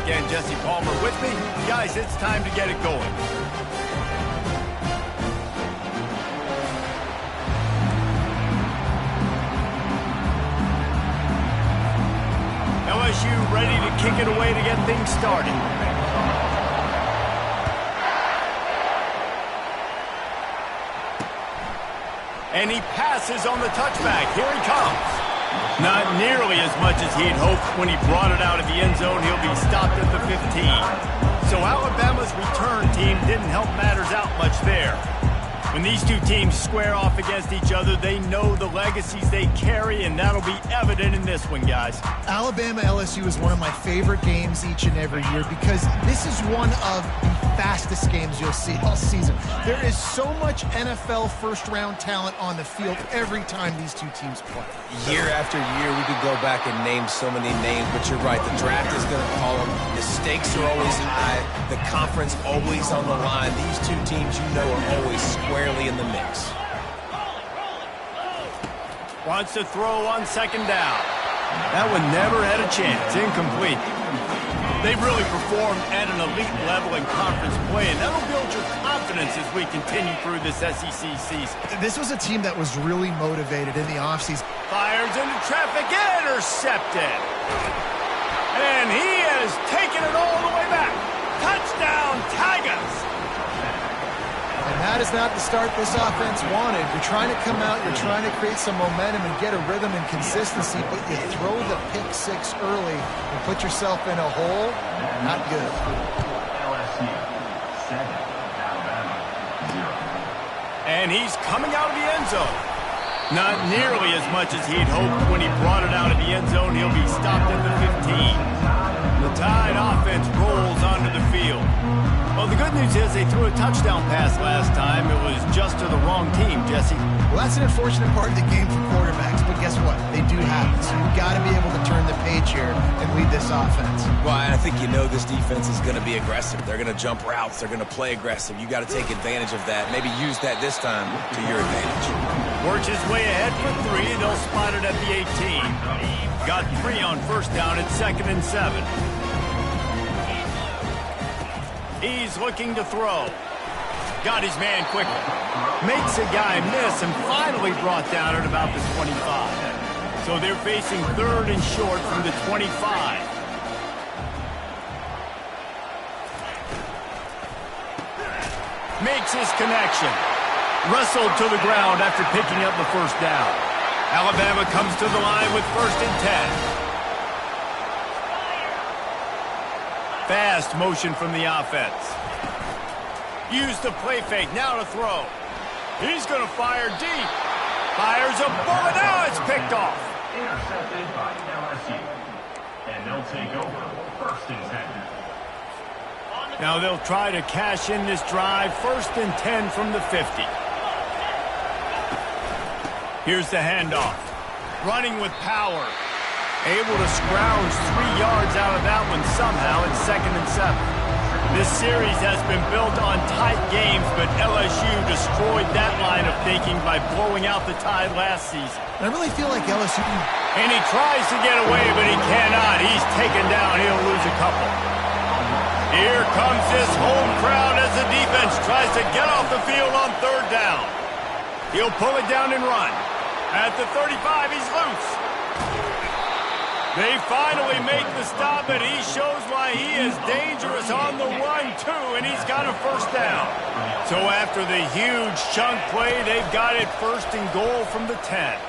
again, Jesse Palmer with me. Guys, it's time to get it going. LSU ready to kick it away to get things started. And he passes on the touchback. Here he comes. Not nearly as much as he'd hoped when he brought it out of the end zone. He'll be stopped at the 15. So Alabama's return team didn't help matters out much there. When these two teams square off against each other, they know the legacies they carry, and that'll be evident in this one, guys. Alabama-LSU is one of my favorite games each and every year because this is one of the fastest games you'll see all season. There is so much NFL first-round talent on the field every time these two teams play. Year after year, we could go back and name so many names, but you're right. The draft is going to call them. The stakes are always high. The conference always on the line. These two teams, you know, are always squarely in the mix. Wants to throw on second down. That one never had a chance. Incomplete. They've really performed at an elite level in conference play, and that'll build your confidence as we continue through this SEC season. This was a team that was really motivated in the offseason. Fires into traffic, intercepted. And he has taken it all the way back. Touchdown, Tigers. And that is not the start this offense wanted. You're trying to come out, you're trying to create some momentum and get a rhythm and consistency, but you throw the pick six early and put yourself in a hole. Not good. LSU 7, Alabama 0. And he's coming out of the end zone. Not nearly as much as he'd hoped when he brought it out of the end zone. He'll be stopped at the 15. The Tide offense rolls onto the field. Well, the good news is they threw a touchdown pass last time. It was just to the wrong team, Jesse. Well, that's an unfortunate part of the game for quarterbacks, but guess what? They do have it. So you've got to be able to turn the page here and lead this offense. Well, I think you know this defense is going to be aggressive. They're going to jump routes. They're going to play aggressive. You got to take advantage of that. Maybe use that this time to your advantage. Works his way ahead for 3. They'll spot it at the 18. Got 3 on first down at 2nd and 7. He's looking to throw. Got his man quickly. Makes a guy miss and finally brought down at about the 25. So they're facing 3rd and short from the 25. Makes his connection. Wrestled to the ground after picking up the first down. Alabama comes to the line with 1st and 10. Fast motion from the offense. Use the play fake. Now to throw. He's going to fire deep. Fires a bullet. Now it's picked off. Intercepted by LSU. And they'll take over 1st and 10. Now they'll try to cash in this drive. 1st and 10 from the 50. Here's the handoff. Running with power. Able to scrounge 3 yards out of that one somehow at 2nd and 7. This series has been built on tight games, but LSU destroyed that line of thinking by blowing out the Tide last season. I really feel like LSU... And he tries to get away, but he cannot. He's taken down. He'll lose a couple. Here comes this home crowd as the defense tries to get off the field on 3rd down. He'll pull it down and run. At the 35, he's loose. They finally make the stop, and he shows why he is dangerous on the run, too, and he's got a 1st down. So after the huge chunk play, they've got it 1st and goal from the 10.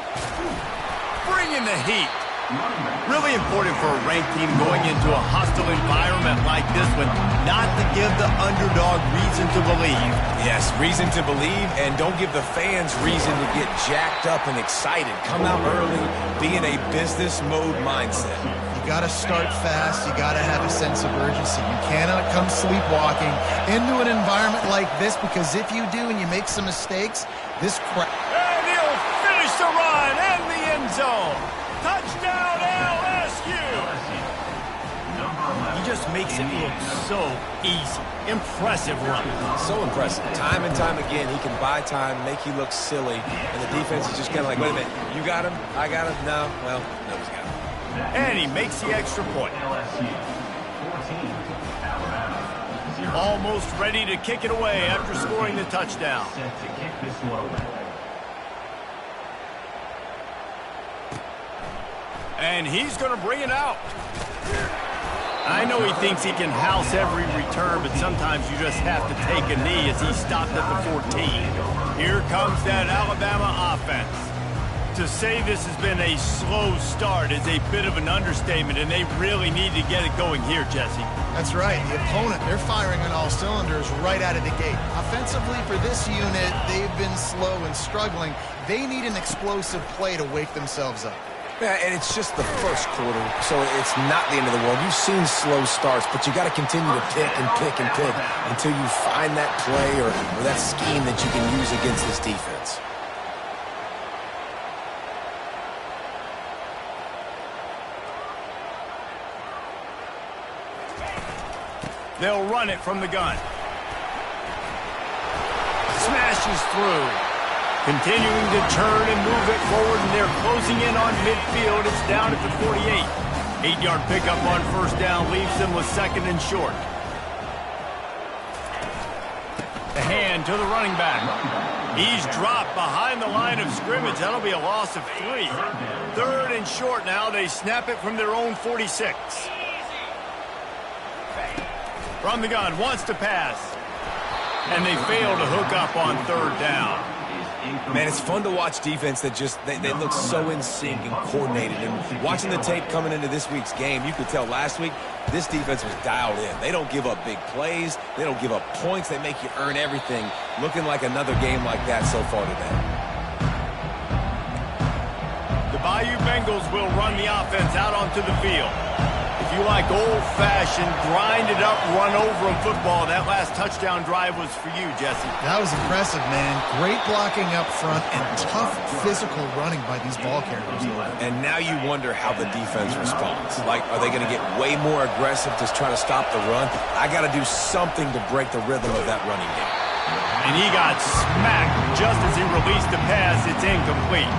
Bring in the heat. Really important for a ranked team going into a hostile environment like this one, not to give the underdog reason to believe. Yes, reason to believe, and don't give the fans reason to get jacked up and excited. Come out early, be in a business mode mindset. You got to start fast. You got to have a sense of urgency. You cannot come sleepwalking into an environment like this, because if you do and you make some mistakes, this crowd... And he'll finish the run and the end zone. Touchdown, LSU! He just makes it look so easy. Impressive run. So impressive. Time and time again, he can buy time, make you look silly, and the defense is just kind of like, wait a minute, you got him? I got him? No? Well, nobody's got him. And he makes the extra point. Alabama, 0. Almost ready to kick it away after scoring the touchdown. Set to kick this one away. And he's going to bring it out. I know he thinks he can house every return, but sometimes you just have to take a knee as he stopped at the 14. Here comes that Alabama offense. To say this has been a slow start is a bit of an understatement, and they really need to get it going here, Jesse. That's right. The opponent, they're firing on all cylinders right out of the gate. Offensively, for this unit, they've been slow and struggling. They need an explosive play to wake themselves up. Yeah, and it's just the first quarter, so it's not the end of the world. You've seen slow starts, but you got to continue to pick and pick and pick until you find that play or that scheme that you can use against this defense. They'll run it from the gun. Smashes through. Continuing to turn and move it forward, and they're closing in on midfield. It's down at the 48. 8-yard pickup on first down leaves them with second and short. The hand to the running back. He's dropped behind the line of scrimmage. That'll be a loss of 3. Third and short now. They snap it from their own 46. From the gun, wants to pass. And they fail to hook up on third down. Man, it's fun to watch defense that just, they look so in sync and coordinated. And watching the tape coming into this week's game, you could tell last week this defense was dialed in. They don't give up big plays. They don't give up points. They make you earn everything. Looking like another game like that so far today. The Bayou Bengals will run the offense out onto the field. If you like old-fashioned, grind-it-up, run-over-'em football, that last touchdown drive was for you, Jesse. That was impressive, man. Great blocking up front and tough physical running by these ball carriers. And now you wonder how the defense responds. Like, are they going to get way more aggressive to try to stop the run? I got to do something to break the rhythm of that running game. And he got smacked just as he released the pass. It's incomplete.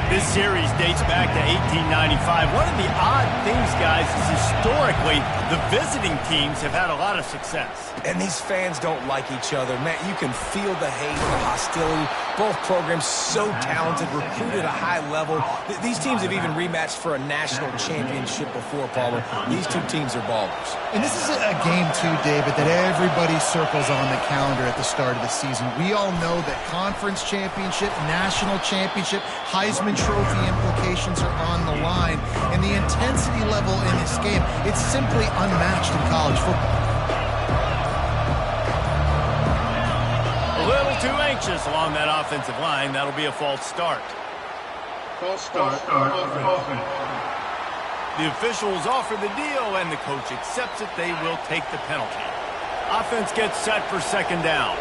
This series dates back to 1895. One of the odd things, guys, is historically the visiting teams have had a lot of success. And these fans don't like each other. Man, you can feel the hate, the hostility. Both programs so talented, recruited at a high level. These teams have even rematched for a national championship before, Palmer. These two teams are ballers. And this is a game, too, David, that everybody circles on the calendar at the start of the season. We all know that conference championship, national championship, Heisman Trophy implications are on the line. And the intensity level in this game, it's simply unmatched in college football. A little too anxious along that offensive line. That'll be a false start. False start. Offense. The officials offer the deal, and the coach accepts it. They will take the penalty. Offense gets set for second down.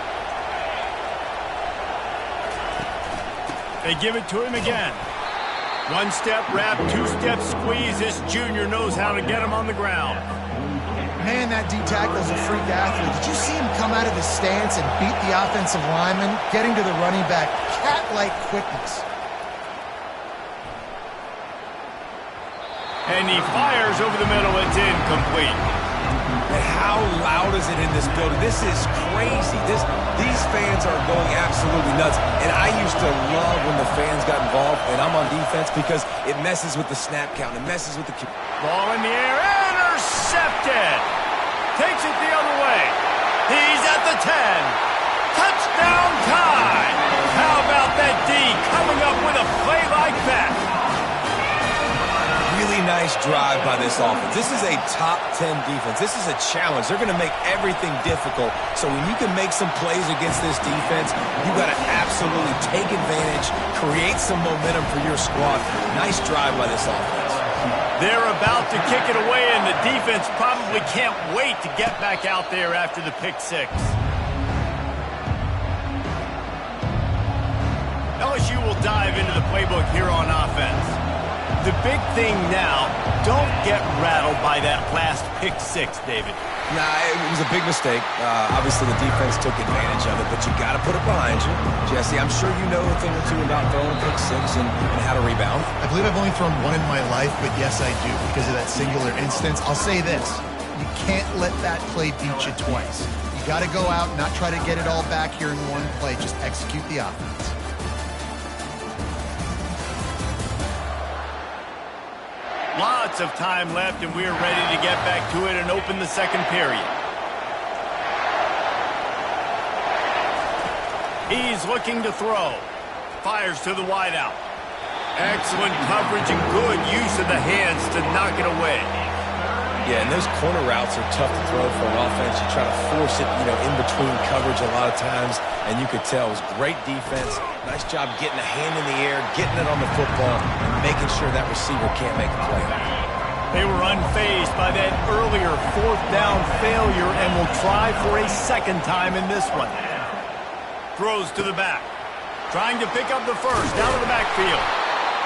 They give it to him again. One-step wrap, two-step squeeze. This junior knows how to get him on the ground. Man, that D-tackle's a freak athlete. Did you see him come out of his stance and beat the offensive lineman, getting to the running back? Cat-like quickness. And he fires over the middle. It's incomplete. And how loud is it in this building? This is crazy. These fans are going absolutely nuts. And I used to love when the fans got involved, and I'm on defense because it messes with the snap count. It messes with the... Ball in the air. Intercepted. Takes it the other way. He's at the 10. Touchdown time. How about that D coming up with a play like that? Really nice drive by this offense. This is a top 10 defense. This is a challenge. They're going to make everything difficult. So when you can make some plays against this defense, you got to absolutely take advantage, create some momentum for your squad. Nice drive by this offense. They're about to kick it away, and the defense probably can't wait to get back out there after the pick six. LSU will dive into the playbook here on offense. The big thing now, don't get rattled by that last pick six, David. Nah, it was a big mistake. Obviously, the defense took advantage of it, but you got to put it behind you. Jesse, I'm sure you know a thing or two about throwing a pick six and how to rebound. I believe I've only thrown one in my life, but yes, I do. Because of that singular instance, I'll say this. You can't let that play beat you twice. You got to go out and not try to get it all back here in one play. Just execute the offense. Lots of time left, and we are ready to get back to it and open the second period. He's looking to throw. Fires to the wideout. Excellent coverage and good use of the hands to knock it away. Yeah, and those corner routes are tough to throw for an offense. You try to force it, in between coverage a lot of times, and you could tell it was great defense. Nice job getting a hand in the air, getting it on the football, and making sure that receiver can't make a play. They were unfazed by that earlier fourth down failure and will try for a second time in this one. Throws to the back. Trying to pick up the first out of the backfield.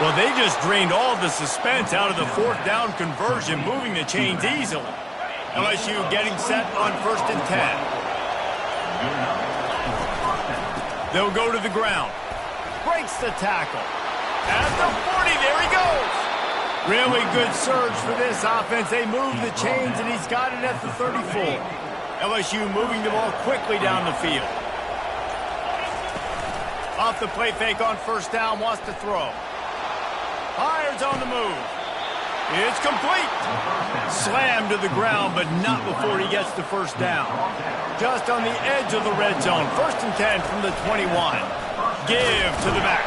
Well, they just drained all the suspense out of the fourth down conversion, moving the chains easily. LSU getting set on 1st and 10. They'll go to the ground. Breaks the tackle. At the 40, there he goes. Really good surge for this offense. They move the chains, and he's got it at the 34. LSU moving the ball quickly down the field. Off the play fake on 1st down, wants to throw. Fires on the move. It's complete. Slammed to the ground, but not before he gets the 1st down. Just on the edge of the red zone. 1st and 10 from the 21. Give to the back.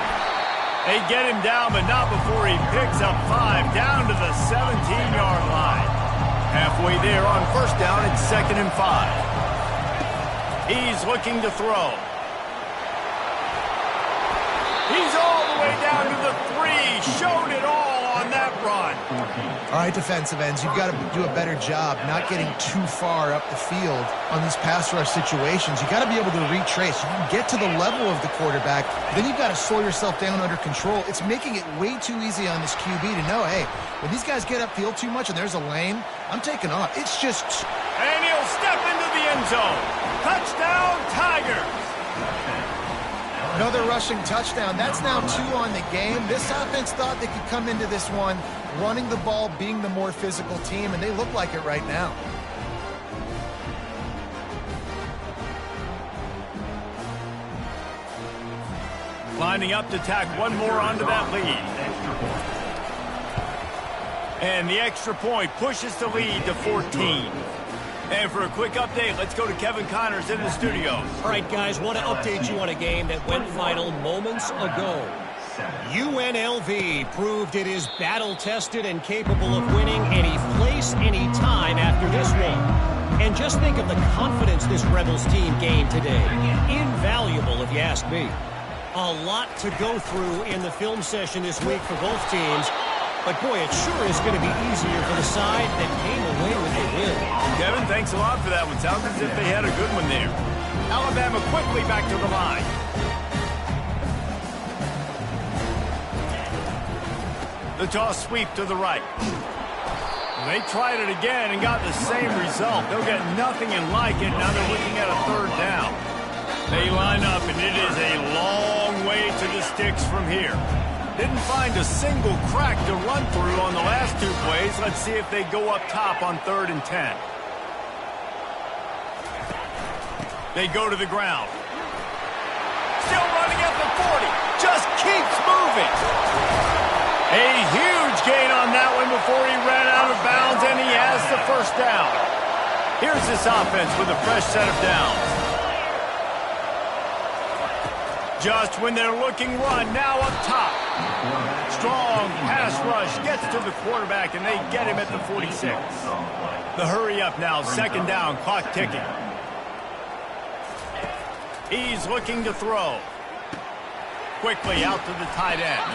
They get him down, but not before he picks up 5 down to the 17-yard line. Halfway there on 1st down, it's 2nd and 5. He's looking to throw. He's all the way down to the 3. Showed it all on that run. All right, defensive ends, you've got to do a better job not getting too far up the field on these pass rush situations. You've got to be able to retrace. You can get to the level of the quarterback, then you've got to slow yourself down under control. It's making it way too easy on this QB to know, hey, when these guys get upfield too much and there's a lane, I'm taking off. It's just... And he'll step into the end zone. Touchdown, Tigers. Another rushing touchdown. That's now 2 on the game. This offense thought they could come into this one running the ball, being the more physical team, and they look like it right now. Lining up to tack one more onto that lead. And the extra point pushes the lead to 14. And for a quick update, let's go to Kevin Connors in the studio. All right, guys, want to update you on a game that went final moments ago. UNLV proved it is battle-tested and capable of winning any place, any time after this one. And just think of the confidence this Rebels team gained today. Invaluable, if you ask me. A lot to go through in the film session this week for both teams. But, boy, it sure is going to be easier for the side that came away with a win. Kevin, thanks a lot for that one. Sounds as if they had a good one there. Alabama quickly back to the line. The toss sweep to the right. They tried it again and got the same result. They'll get nothing and like it. Now they're looking at a 3rd down. They line up, and it is a long way to the sticks from here. Didn't find a single crack to run through on the last 2 plays. Let's see if they go up top on 3rd and 10. They go to the ground. Still running at the 40. Just keeps moving. A huge gain on that one before he ran out of bounds, and he has the 1st down. Here's this offense with a fresh set of downs. Just when they're looking run, now up top. Strong pass rush gets to the quarterback, and they get him at the 46. The hurry up now, 2nd down, clock ticking. He's looking to throw. Quickly out to the tight end.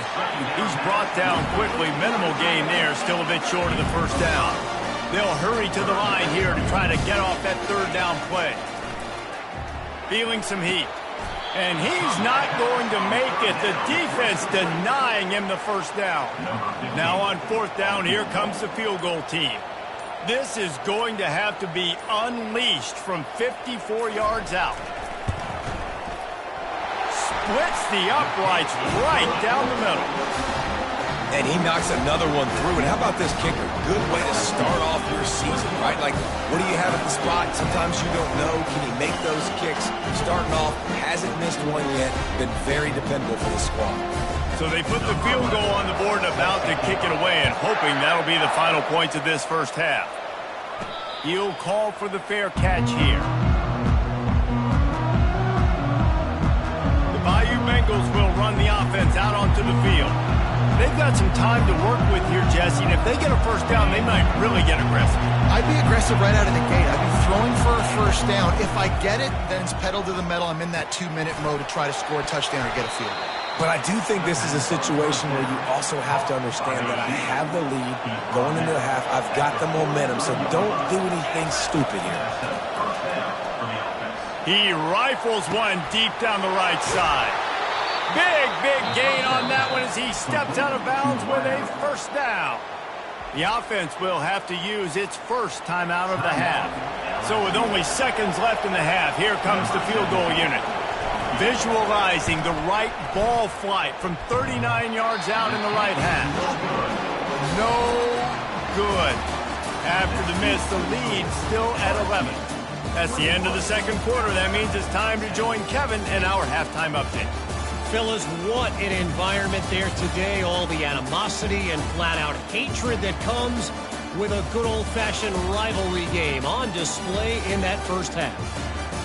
He's brought down quickly. Minimal gain there, still a bit short of the 1st down. They'll hurry to the line here to try to get off that 3rd down play. Feeling some heat. And he's not going to make it. The defense denying him the 1st down. Now on 4th down, here comes the field goal team. This is going to have to be unleashed from 54 yards out. Splits the uprights right down the middle. And he knocks another one through. And how about this kicker? Good way to start off your season, right? Like, what do you have at the spot? Sometimes you don't know. Can he make those kicks? Starting off, hasn't missed one yet. Been very dependable for the squad. So they put the field goal on the board and about to kick it away, and hoping that'll be the final points of this first half. He'll call for the fair catch here. The Bayou Bengals will run the offense out onto the field. They've got some time to work with here, Jesse, and if they get a first down, they might really get aggressive. I'd be aggressive right out of the gate. I'd be throwing for a first down. If I get it, then it's pedal to the metal. I'm in that 2-minute mode to try to score a touchdown or get a field goal. But I do think this is a situation where you also have to understand that I have the lead going into the half. I've got the momentum, so don't do anything stupid here. He rifles one deep down the right side. Big gain on that one as he steps out of bounds with a first down. The offense will have to use its first timeout of the half. So with only seconds left in the half, here comes the field goal unit. Visualizing the right ball flight from 39 yards out in the right half. No good. After the miss, the lead still at 11. That's the end of the second quarter. That means it's time to join Kevin in our halftime update. Fellas, what an environment there today. All the animosity and flat-out hatred that comes with a good old-fashioned rivalry game on display in that first half.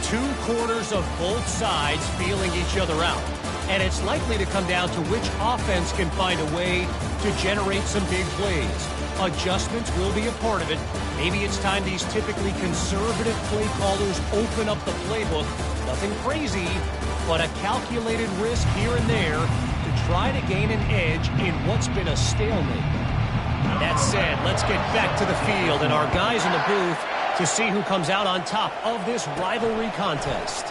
2 quarters of both sides feeling each other out. And it's likely to come down to which offense can find a way to generate some big plays. Adjustments will be a part of it. Maybe it's time these typically conservative play callers open up the playbook. Nothing crazy, but a calculated risk here and there to try to gain an edge in what's been a stalemate. That said, let's get back to the field and our guys in the booth to see who comes out on top of this rivalry contest.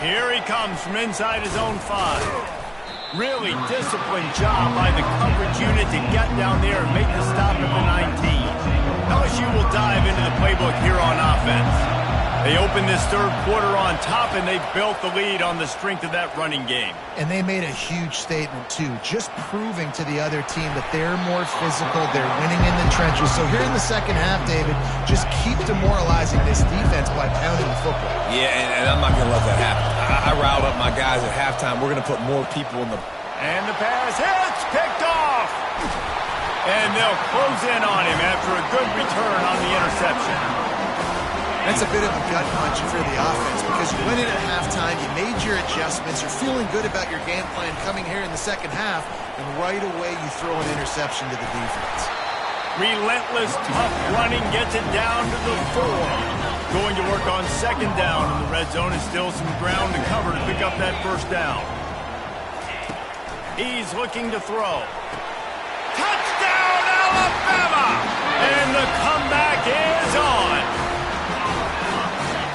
Here he comes from inside his own 5. Really disciplined job by the coverage unit to get down there and make the stop at the 19. LSU will dive into the playbook here on offense. They opened this third quarter on top, and they've built the lead on the strength of that running game. And they made a huge statement, too, just proving to the other team that they're more physical, they're winning in the trenches. So here in the second half, David, just keep demoralizing this defense by pounding the football. Yeah, and I'm not going to let that happen. I riled up my guys at halftime. We're going to put more people in the... And the pass hits, picked off! And they'll close in on him after a good return on the interception. That's a bit of a gut punch for the offense because you went in at halftime, you made your adjustments, you're feeling good about your game plan coming here in the second half, and right away you throw an interception to the defense. Relentless, tough running gets it down to the 4. Going to work on second down in the red zone is still some ground to cover to pick up that first down. He's looking to throw. Touchdown, Alabama! And the comeback is on.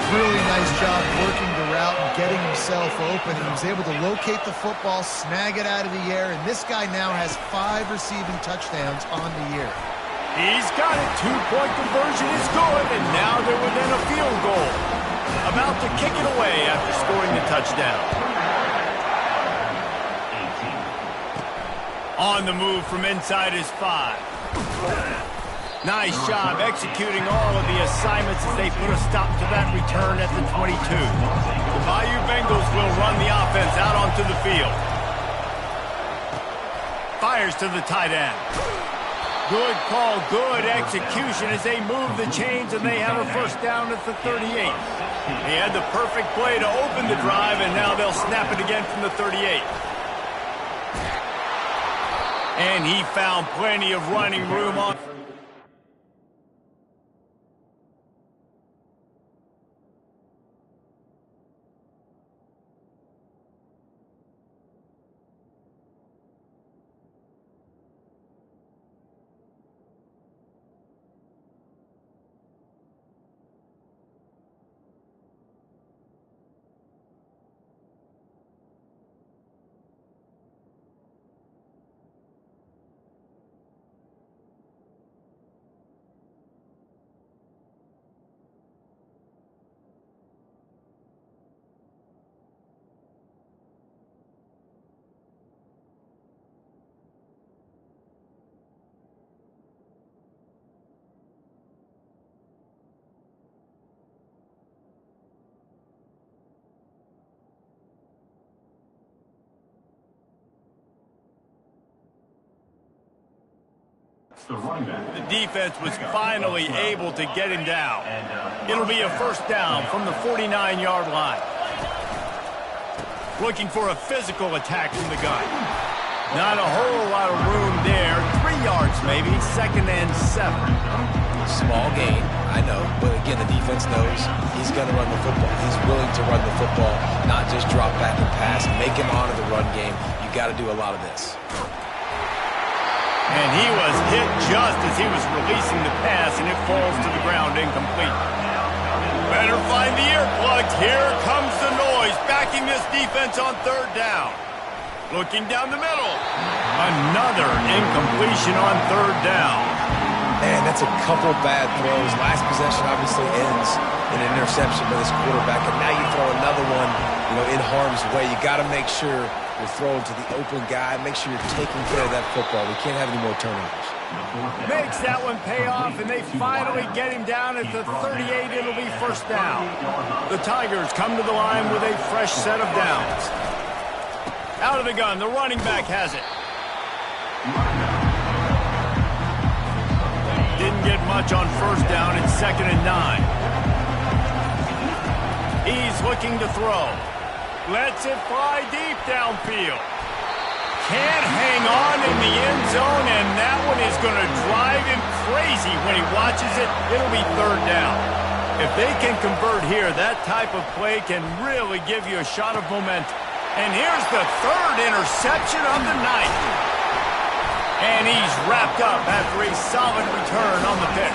Really nice job working the route and getting himself open. He was able to locate the football, snag it out of the air, and this guy now has 5 receiving touchdowns on the year. He's got it. 2-point conversion is good, and now they're within a field goal. About to kick it away after scoring the touchdown. On the move from inside his 5. Nice job executing all of the assignments as they put a stop to that return at the 22. The Bayou Bengals will run the offense out onto the field. Fires to the tight end. Good call, good execution as they move the chains and they have a first down at the 38. They had the perfect play to open the drive and now they'll snap it again from the 38. And he found plenty of running room on... the running back. The defense was finally able to get him down. It'll be a first down from the 49-yard line. Looking for a physical attack from the gun. Not a whole lot of room there. 3 yards maybe, 2nd and 7. Small gain, I know, but again, the defense knows he's going to run the football. He's willing to run the football, not just drop back and pass, make him honor the run game. You got to do a lot of this. And he was hit just as he was releasing the pass, and it falls to the ground incomplete. Better find the earplugs. Here comes the noise, backing this defense on 3rd down. Looking down the middle. Another incompletion on 3rd down. Man, that's a couple bad throws. Last possession obviously ends in an interception by this quarterback, and now you throw another one, in harm's way. You got to make sure you're throwing to the open guy. Make sure you're taking care of that football. We can't have any more turnovers. Makes that one pay off, and they finally get him down at the 38. It'll be first down. The Tigers come to the line with a fresh set of downs. Out of the gun, the running back has it. Didn't get much on first down. It's 2nd and 9. He's looking to throw. Lets it fly deep downfield. Can't hang on in the end zone, and that one is going to drive him crazy when he watches it. It'll be 3rd down. If they can convert here, that type of play can really give you a shot of momentum. And here's the 3rd interception of the night. And he's wrapped up after a solid return on the pick.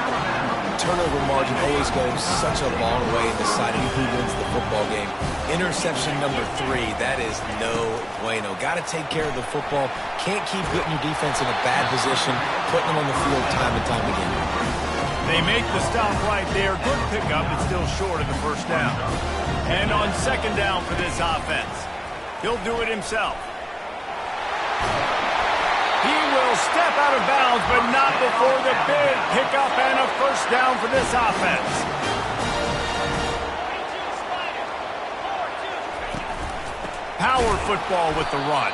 Turnover margin always goes such a long way in deciding who wins the football game. Interception number 3, that is no bueno. Got to take care of the football. Can't keep putting your defense in a bad position, putting them on the field time and time again. They make the stop right there. Good pickup, but still short of the first down. And on 2nd down for this offense, he'll do it himself. He will step out of bounds, but not before the big pickup and a first down for this offense. Power football with the run.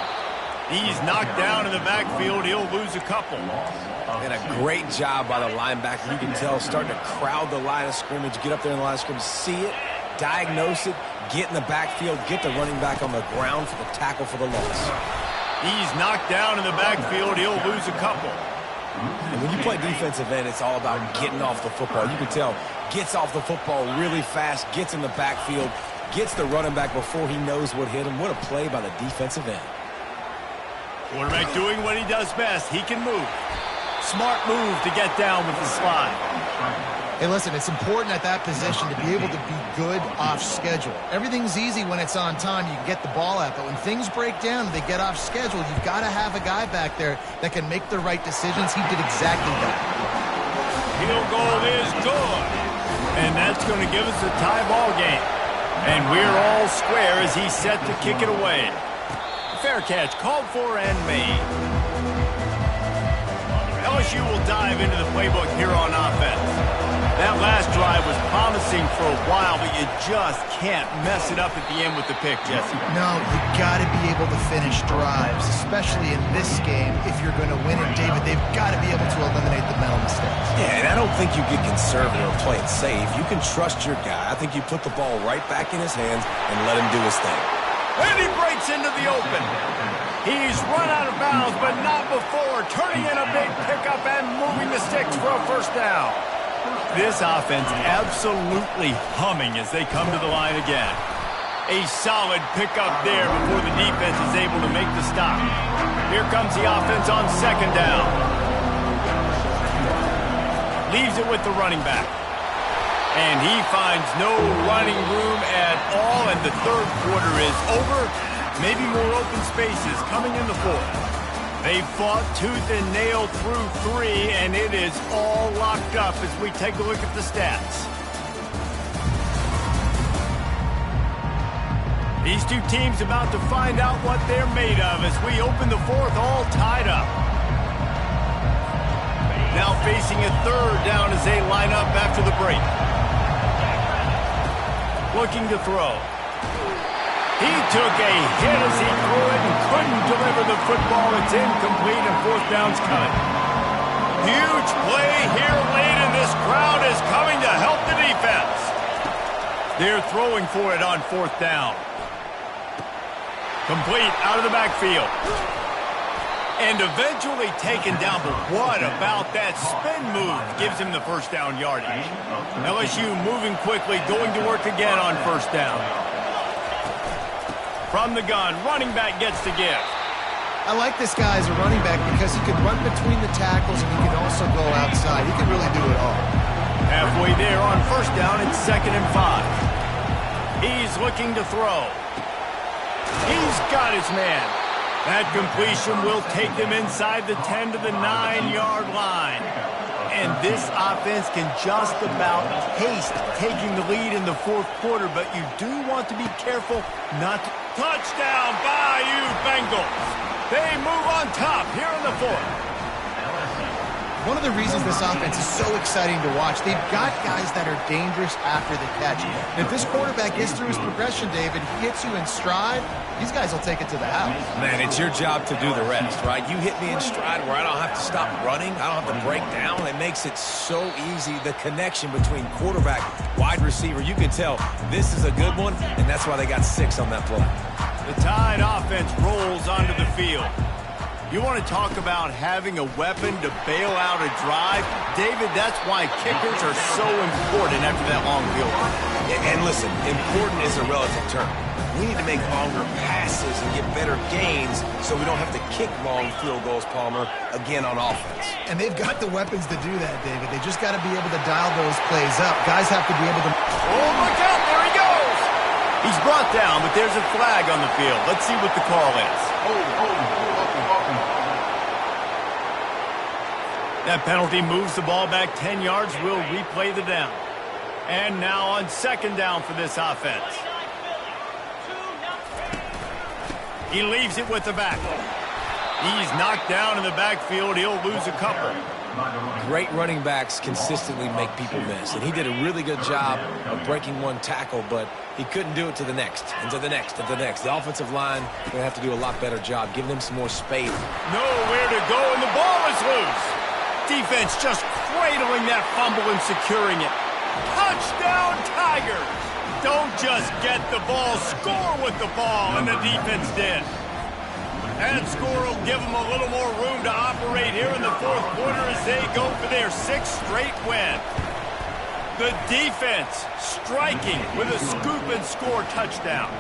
He's knocked down in the backfield. He'll lose a couple. And a great job by the linebacker. You can tell starting to crowd the line of scrimmage, get up there in the line of scrimmage, see it, diagnose it, get in the backfield, get the running back on the ground for the tackle for the loss. He's knocked down in the backfield. He'll lose a couple. And when you play defensive end, it's all about getting off the football. You can tell, gets off the football really fast, gets in the backfield, gets the running back before he knows what hit him. What a play by the defensive end. Quarterback doing what he does best. He can move. Smart move to get down with the slide. Hey, listen, it's important at that position to be able to be good off schedule. Everything's easy when it's on time. You can get the ball out. But when things break down and they get off schedule, you've got to have a guy back there that can make the right decisions. He did exactly that. Field goal is good. And that's going to give us a tie ball game. And we're all square as he's set to kick it away. Fair catch called for and made. LSU will dive into the playbook here on offense. That last drive was promising for a while, but you just can't mess it up at the end with the pick, Jesse. No, you got to be able to finish drives, especially in this game. If you're going to win it, David, they've got to be able to eliminate the mental mistakes. Yeah, and I don't think you get conservative or play it safe. You can trust your guy. I think you put the ball right back in his hands and let him do his thing. And he breaks into the open. He's run out of bounds, but not before turning in a big pickup and moving the sticks for a first down. This offense absolutely humming as they come to the line again. A solid pickup there before the defense is able to make the stop. Here comes the offense on 2nd down. Leaves it with the running back. And he finds no running room at all, and the 3rd quarter is over. Maybe more open spaces coming in the 4th. They fought tooth and nail through 3, and it is all locked up as we take a look at the stats. These two teams about to find out what they're made of as we open the 4th all tied up. Now facing a 3rd down as they line up after the break. Looking to throw. He took a hit as he threw it and couldn't deliver the football. It's incomplete and 4th down's coming. Huge Huge play here late, and this crowd is coming to help the defense. They're throwing for it on 4th down. Complete out of the backfield. And eventually taken down, but what about that spin move gives him the first down yardage? LSU moving quickly, going to work again on 1st down. From the gun, running back gets the give. I like this guy as a running back because he can run between the tackles and he can also go outside. He can really do it all. Halfway there on 1st down, it's 2nd and 5. He's looking to throw. He's got his man. That completion will take them inside the 10 to the 9-yard line. And this offense can just about taste taking the lead in the 4th quarter, but you do want to be careful not to... Touchdown, Bayou Bengals. They move on top here in the 4th. One of the reasons this offense is so exciting to watch, they've got guys that are dangerous after the catch. And if this quarterback gets through his progression, David, he hits you in stride, these guys will take it to the house. Man, it's your job to do the rest, right? You hit me in stride where I don't have to stop running. I don't have to break down. It makes it so easy, the connection between quarterback, wide receiver. You can tell this is a good one, and that's why they got 6 on that play. The Tide offense rolls onto the field. You want to talk about having a weapon to bail out a drive? David, that's why kickers are so important after that long field goal. And listen, important is a relative term. We need to make longer passes and get better gains so we don't have to kick long field goals, Palmer, again on offense. And they've got the weapons to do that, David. They just got to be able to dial those plays up. Guys have to be able to... Oh, look out, there he goes! He's brought down, but there's a flag on the field. Let's see what the call is. That penalty moves the ball back 10 yards. We'll replay the down. And now on 2nd down for this offense. He leaves it with the back. He's knocked down in the backfield. He'll lose a couple. Great running backs consistently make people miss, and he did a really good job of breaking one tackle, but he couldn't do it to the next, and to the next, and to the next. The offensive line going to have to do a lot better job, giving them some more space. Nowhere to go, and the ball is loose. Defense just cradling that fumble and securing it. Touchdown, Tigers! Don't just get the ball, score with the ball, and the defense did. That score will give them a little more room to operate here in the 4th quarter as they go for their 6th straight win. The defense striking with a scoop and score touchdown.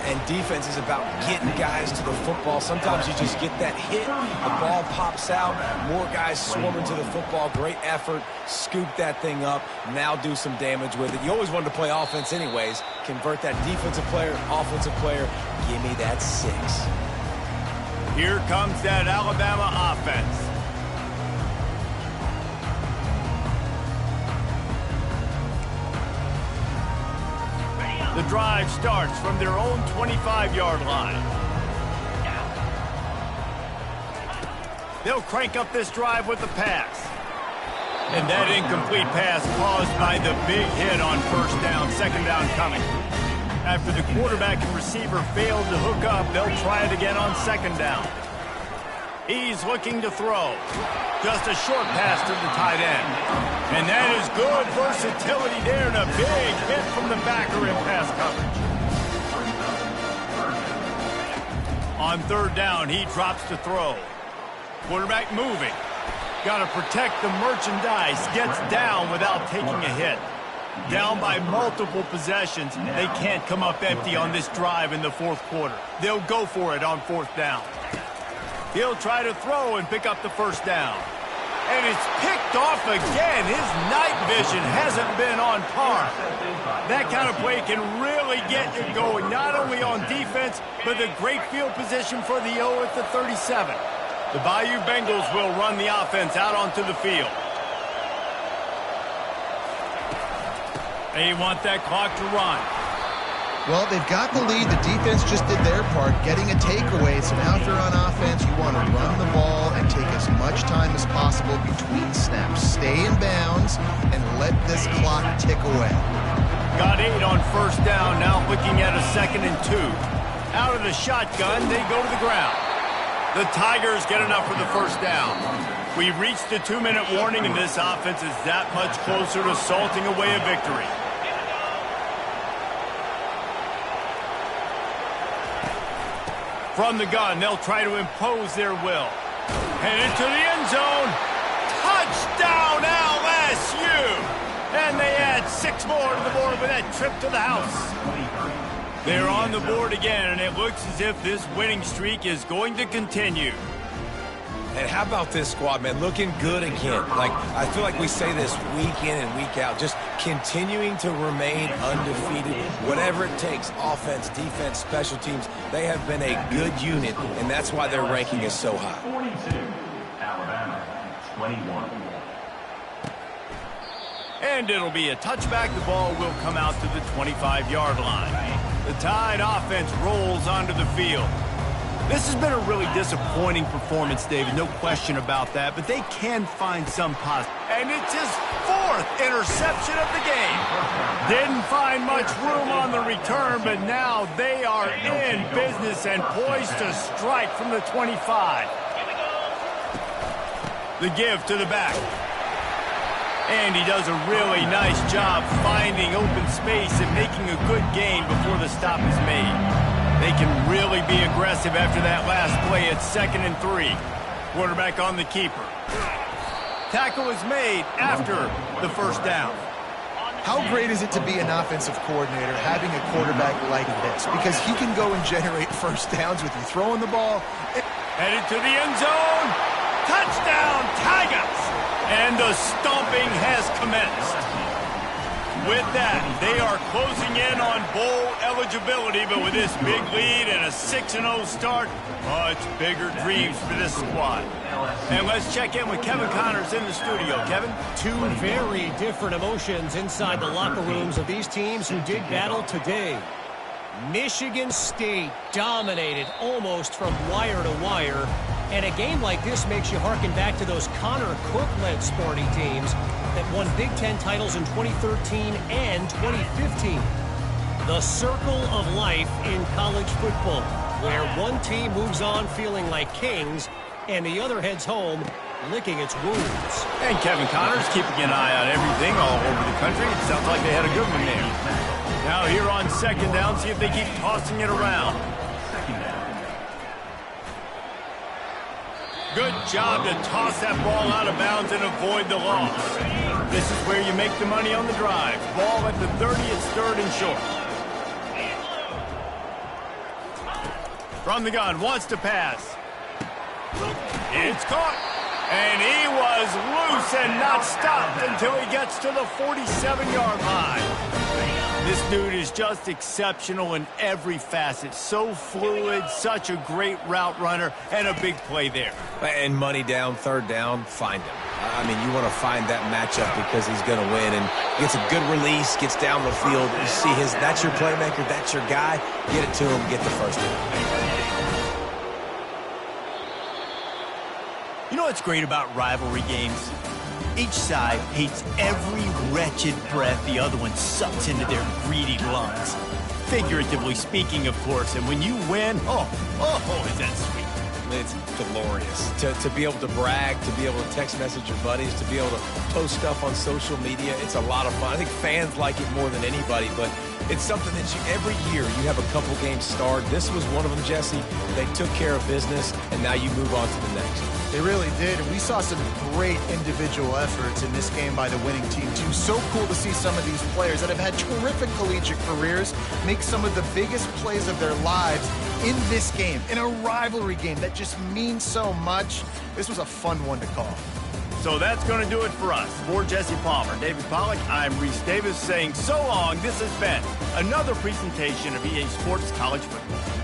And defense is about getting guys to the football. Sometimes you just get that hit, the ball pops out, more guys swarming to the football. Great effort, scoop that thing up, now do some damage with it. You always wanted to play offense anyways. Convert that defensive player, offensive player, give me that 6. Here comes that Alabama offense. The drive starts from their own 25-yard line. They'll crank up this drive with the pass. And that incomplete pass caused by the big hit on 1st down, 2nd down coming. After the quarterback and receiver failed to hook up, they'll try it again on 2nd down. He's looking to throw. Just a short pass to the tight end. And that is good versatility there and a big hit from the backer in pass coverage. On 3rd down, he drops to throw. Quarterback moving. Got to protect the merchandise. Gets down without taking a hit. Down by multiple possessions. They can't come up empty on this drive in the 4th quarter. They'll go for it on 4th down. He'll try to throw and pick up the 1st down. And it's picked off again. His night vision hasn't been on par. That kind of play can really get you going, not only on defense, but the great field position for the O at the 37. The Bayou Bengals will run the offense out onto the field. They want that clock to run. Well, they've got the lead. The defense just did their part, getting a takeaway. So now if you're on offense, you want to run the ball and take as much time as possible between snaps. Stay in bounds and let this clock tick away. Got 8 on 1st down, now looking at a 2nd and 2. Out of the shotgun, they go to the ground. The Tigers get enough for the 1st down. We've reached the 2-minute warning, and this offense is that much closer to salting away a victory. From the gun, they'll try to impose their will. Headed to the end zone. Touchdown, LSU! And they add 6 more to the board with that trip to the house. They're on the board again, and it looks as if this winning streak is going to continue. And how about this squad, man? Looking good again. Like, I feel like we say this week in and week out, just continuing to remain undefeated. Whatever it takes, offense, defense, special teams, they have been a good unit, and that's why their ranking is so high. 42, Alabama, 21. And it'll be a touchback. The ball will come out to the 25-yard line. The Tide offense rolls onto the field. This has been a really disappointing performance, David, no question about that, but they can find some positive. And it's his 4th interception of the game. Didn't find much room on the return, but now they are in business and poised to strike from the 25. The give to the back. And he does a really nice job finding open space and making a good gain before the stop is made. They can really be aggressive after that last play. It's 2nd and 3. Quarterback on the keeper. Tackle is made after the first down. How great is it to be an offensive coordinator having a quarterback like this? Because he can go and generate first downs with you throwing the ball. Headed to the end zone. Touchdown, Tigers! And the stomping has commenced. With that, they are closing in on bowl eligibility, but with this big lead and a 6-0 start, much bigger dreams for this squad. And let's check in with Kevin Connors in the studio. Kevin? 2 very different emotions inside the locker rooms of these teams who did battle today. Michigan State dominated almost from wire to wire, and a game like this makes you harken back to those Connor Cook-led Sparty teams that won Big Ten titles in 2013 and 2015. The circle of life in college football, where one team moves on feeling like kings and the other heads home licking its wounds. And Kevin Connors keeping an eye on everything all over the country. It sounds like they had a good one there. Now here on 2nd down, see if they keep tossing it around. Good job to toss that ball out of bounds and avoid the loss. This is where you make the money on the drive. Ball at the 30, it's 3rd and short. From the gun, wants to pass. It's caught. And he was loose and not stopped until he gets to the 47-yard line. This dude is just exceptional in every facet. So fluid, such a great route runner, and a big play there. And money down, 3rd down, find him. I mean, you want to find that matchup because he's going to win. And gets a good release, gets down the field. You see that's your playmaker, that's your guy. Get it to him, get the first down. You know what's great about rivalry games? Each side hates every wretched breath the other one sucks into their greedy lungs. Figuratively speaking, of course, and when you win, oh, is that sweet. It's glorious. To be able to brag, to be able to text message your buddies, to be able to post stuff on social media, it's a lot of fun. I think fans like it more than anybody, but it's something that every year you have a couple games start. This was one of them, Jesse. They took care of business, and now you move on to the next. They really did, and we saw some great individual efforts in this game by the winning team, too. So cool to see some of these players that have had terrific collegiate careers make some of the biggest plays of their lives in this game, in a rivalry game that just means so much. This was a fun one to call. So that's going to do it for us. For Jesse Palmer, David Pollack, I'm Reese Davis saying so long. This has been another presentation of EA Sports College Football.